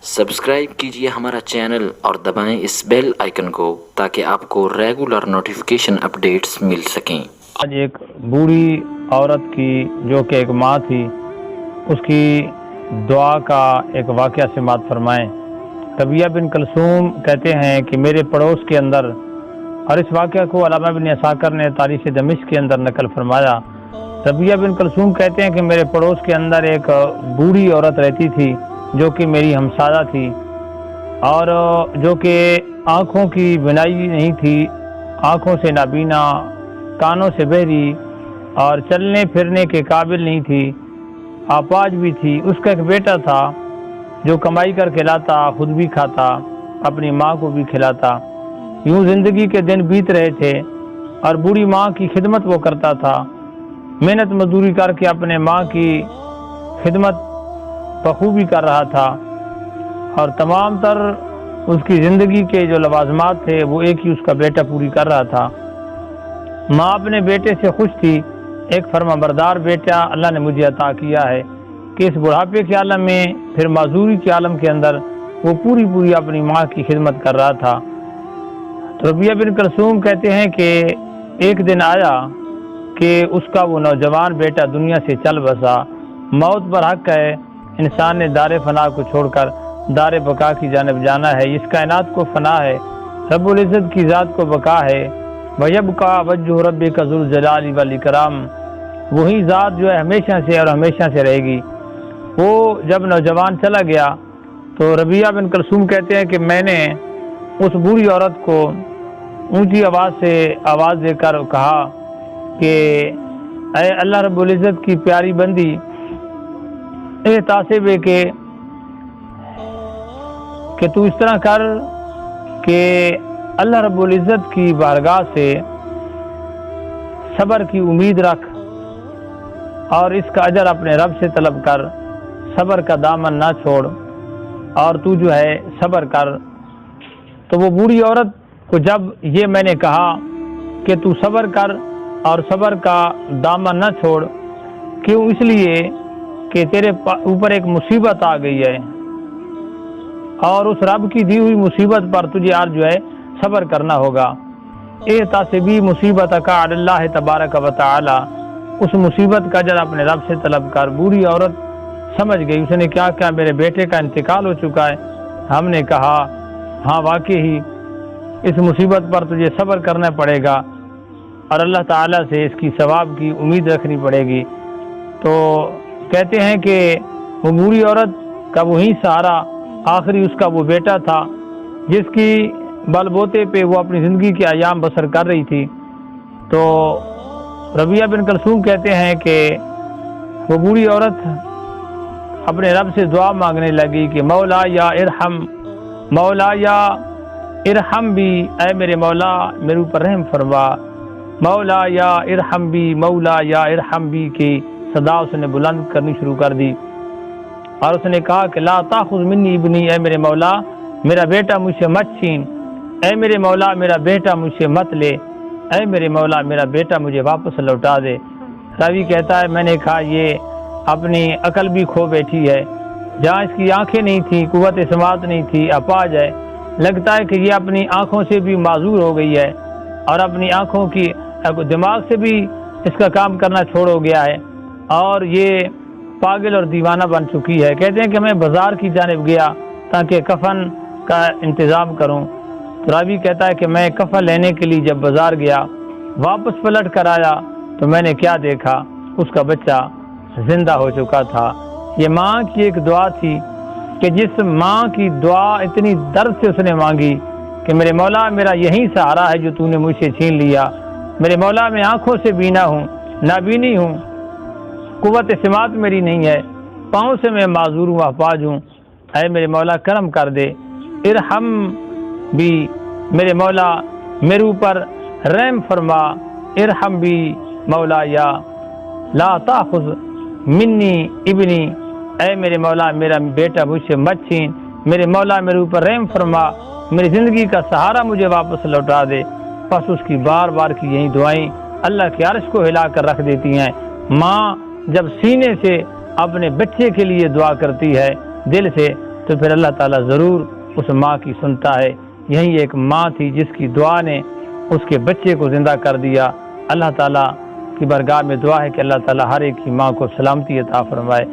Subscribe کیجیے ہمارا channel اور دبائیں اس بیل آئیکن کو تاکہ آپ کو ریگولر نوٹیفیکیشن اپڈیٹس مل سکیں۔ آج ایک بوڑھی عورت کی جو کہ ایک ماں تھی، اس کی دعا کا ایک واقعہ سماعت فرمائیں۔ ربیہ بن کلثوم کہتے ہیں کہ میرے پڑوس کے اندر، اور اس واقعہ کو علامہ ابن عساکر نے تاریخ دمشق کے اندر نقل فرمایا۔ ربیہ بن کلثوم کہتے ہیں کہ میرے پڑوس کے اندر ایک بوڑھی عورت رہتی تھی جو کہ میری ہمسایہ تھی، اور جو کہ آنکھوں کی بینائی نہیں تھی، آنکھوں سے نابینا، کانوں سے بہری، اور چلنے پھرنے کے قابل نہیں تھی، آپاج بھی تھی۔ اس کا ایک بیٹا تھا جو کمائی کر کے لاتا، خود بھی کھاتا، اپنی ماں کو بھی کھلاتا۔ یوں زندگی کے دن بیت رہے تھے، اور بوڑھی ماں کی خدمت وہ کرتا تھا، محنت مزدوری کر کے اپنے ماں کی خدمت بخوبی کر رہا تھا، اور تمام تر اس کی زندگی کے جو لوازمات تھے وہ ایک ہی اس کا بیٹا پوری کر رہا تھا۔ ماں اپنے بیٹے سے خوش تھی۔ ایک فرما بردار بیٹا اللہ نے مجھے عطا کیا ہے کہ اس بڑھاپے کے عالم میں، پھر معذوری کے عالم کے اندر وہ پوری اپنی ماں کی خدمت کر رہا تھا۔ تو ربیہ بن کلثوم کہتے ہیں کہ ایک دن آیا کہ اس کا وہ نوجوان بیٹا دنیا سے چل بسا۔ موت پر حق ہے، انسان نے دار فنا کو چھوڑ کر دار بقا کی جانب جانا ہے۔ اس کائنات کو فنا ہے، رب العزت کی ذات کو بقا ہے۔ وَيَبْقَى وَجْهُ رَبِّكَ ذُو الْجَلَالِ وَالْإِكْرَامِ، وہی ذات جو ہے ہمیشہ سے اور ہمیشہ سے رہے گی۔ وہ جب نوجوان چلا گیا تو ربیہ بن کلثوم کہتے ہیں کہ میں نے اس بوڑھی عورت کو اونچی آواز سے آواز دے کر کہا کہ اے اللہ رب العزت کی پیاری بندی، احتساب ہے کہ تو اس طرح کر کہ اللہ رب العزت کی بارگاہ سے صبر کی امید رکھ، اور اس کا اجر اپنے رب سے طلب کر، صبر کا دامن نہ چھوڑ، اور تو جو ہے صبر کر۔ تو وہ بوڑھی عورت کو جب یہ میں نے کہا کہ تو صبر کر اور صبر کا دامن نہ چھوڑ، کیوں؟ اس لیے کہ تیرے اوپر ایک مصیبت آ گئی ہے، اور اس رب کی دی ہوئی مصیبت پر تجھے آج جو ہے صبر کرنا ہوگا۔ احتسبی مصیبت کا علی اللہ تبارک و تعالی، اس مصیبت کا اجر اپنے رب سے طلب کر۔ بوڑھی عورت سمجھ گئی، اس نے کیا میرے بیٹے کا انتقال ہو چکا ہے؟ ہم نے کہا ہاں واقعی اس مصیبت پر تجھے صبر کرنا پڑے گا، اور اللہ تعالیٰ سے اس کی ثواب کی امید رکھنی پڑے گی۔ تو کہتے ہیں کہ وہ بوڑھی عورت کا وہی سہارا آخری اس کا وہ بیٹا تھا جس کی بل بوتے پہ وہ اپنی زندگی کے ایام بسر کر رہی تھی۔ تو ربیہ بن کلثوم کہتے ہیں کہ وہ بوڑھی عورت اپنے رب سے دعا مانگنے لگی کہ مولا یا ارحم، مولا یا ارحم بھی، اے میرے مولا میرے اوپر رحم فرما، مولا یا ارحم بھی، مولا یا ارحم بھی کی صدا اس نے بلند کرنی شروع کر دی، اور اس نے کہا کہ لا تاخذ منی ابنی، اے میرے مولا میرا بیٹا مجھ سے مت چھین، اے میرے مولا میرا بیٹا مجھ سے مت لے، اے میرے مولا میرا بیٹا مجھے واپس لوٹا دے۔ راوی کہتا ہے میں نے کہا یہ اپنی عقل بھی کھو بیٹھی ہے، جہاں اس کی آنکھیں نہیں تھی، قوت سماعت نہیں تھی، اپاہج ہے، لگتا ہے کہ یہ اپنی آنکھوں سے بھی معذور ہو گئی ہے، اور اپنی آنکھوں کی دماغ سے بھی اس کا کام کرنا چھوڑ ہو گیا ہے، اور یہ پاگل اور دیوانہ بن چکی ہے۔ کہتے ہیں کہ میں بازار کی جانب گیا تاکہ کفن کا انتظام کروں۔ تو راوی کہتا ہے کہ میں کفن لینے کے لیے جب بازار گیا، واپس پلٹ کر آیا تو میں نے کیا دیکھا، اس کا بچہ زندہ ہو چکا تھا۔ یہ ماں کی ایک دعا تھی کہ جس ماں کی دعا اتنی درد سے اس نے مانگی کہ میرے مولا میرا یہی سہارا ہے جو تو نے مجھ سے چھین لیا، میرے مولا میں آنکھوں سے بینا ہوں، نابینی ہوں، قوت سماعت میری نہیں ہے، پاؤں سے میں معذور ہوں، اپاہج ہوں، اے میرے مولا کرم کر دے، ارحم بھی، میرے مولا میرے اوپر رحم فرما، ارحم بھی مولا یا لا تاخذ منی ابنی، اے میرے مولا میرا بیٹا مجھ سے مت چھین، میرے مولا میرے اوپر رحم فرما، میری زندگی کا سہارا مجھے واپس لوٹا دے۔ پس اس کی بار بار کی یہی دعائیں اللہ کے عرش کو ہلا کر رکھ دیتی ہیں۔ ماں جب سینے سے اپنے بچے کے لیے دعا کرتی ہے، دل سے، تو پھر اللہ تعالیٰ ضرور اس ماں کی سنتا ہے۔ یہی ایک ماں تھی جس کی دعا نے اس کے بچے کو زندہ کر دیا۔ اللہ تعالیٰ کی بارگاہ میں دعا ہے کہ اللہ تعالیٰ ہر ایک کی ماں کو سلامتی عطا فرمائے۔